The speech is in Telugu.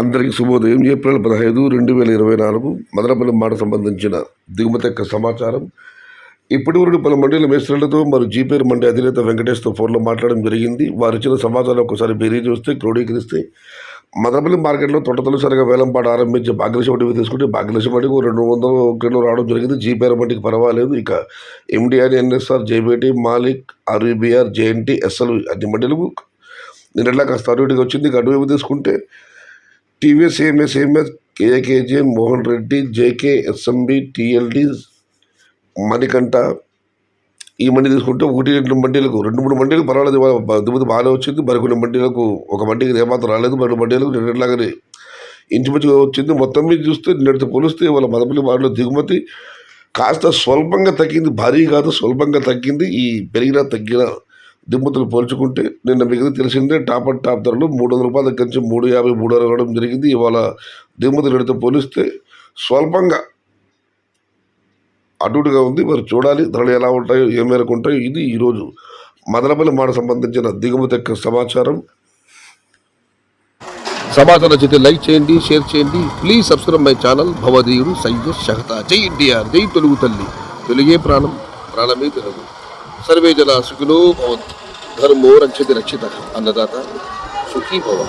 అందరికీ శుభోదయం. ఏప్రిల్ 15, 2024 మదనపల్లి మాట సంబంధించిన దిగుమతి యొక్క సమాచారం. ఇప్పటి వరకు పలు మండీల మేస్త్రులతో మరియు జీపేర్ మండీ అధినేత వెంకటేష్తో ఫోన్లో మాట్లాడడం జరిగింది. వారు ఇచ్చిన సమాచారం ఒకసారి బేరీజ్ వస్తే క్రోడీకరిస్తే మదనపల్లి మార్కెట్లో తొలిసారిగా వేలంపాట ఆరంభించి భాగ్యలక్ష్మి మండీ తీసుకుంటే భాగ్యలక్ష్మి మండీకి 200 కిలో రావడం జరిగింది. జీపేర్ మండీకి పర్వాలేదు. ఇక MDR, NSR, JBT, Malik, RVBR, JNT, SL అన్ని మండీలకు నిన్నట్లా కాస్త అడుగుడికి వచ్చింది. ఇక అటువైపు తీసుకుంటే TVS, AMS, KAKJ, Mohan Reddy, JK, SMB, TLD, Manikanta ఈ మండీ తీసుకుంటే 1-2 మండీలకు 2-3 మండీలకు పర్వాలేదు, దిగుమతి బాగానే వచ్చింది. మరికొన్ని మండీలకు ఒక మండీకి ఏమాత్రం రాలేదు. 2 మండీలకు నిన్నట్లాగానే ఇంచుమించుగా వచ్చింది. మొత్తం మీద చూస్తే నిన్నటితో పోలిస్తే వాళ్ళ మదనపల్లి వారిలో దిగుమతి కాస్త స్వల్పంగా తగ్గింది. భారీ కాదు, స్వల్పంగా తగ్గింది. ఈ తగ్గిన దిగుమతులు పోల్చుకుంటే నిన్న మిగతా తెలిసిందే టాప్ ధరలు 300 రూపాయల దగ్గర నుంచి 350, 360 రావడం జరిగింది. ఇవాళ దిగుమతులు నిన్నటితో పోలిస్తే స్వల్పంగా అటుగా ఉంది. మరి చూడాలి ధరలు ఎలా ఉంటాయో, ఏ మేరకు ఉంటాయో. ఇది ఈరోజు మదనపల్లి మాట సంబంధించిన దిగుమతి యొక్క సమాచారం నచ్చితే లైక్ చేయండి, షేర్ చేయండి. Please subscribe my channel. భవదీయుడు సయ్యద్ షహతా. జై ఎన్టీఆర్, జై తెలుగు తల్లి, తెలుగే ప్రాణం, ప్రాణమే తెలుగు. సర్వే జన సుఖినో భవంతు. ధర్మో రక్షతి రక్షిత. అన్నదాత సుఖీ భవ.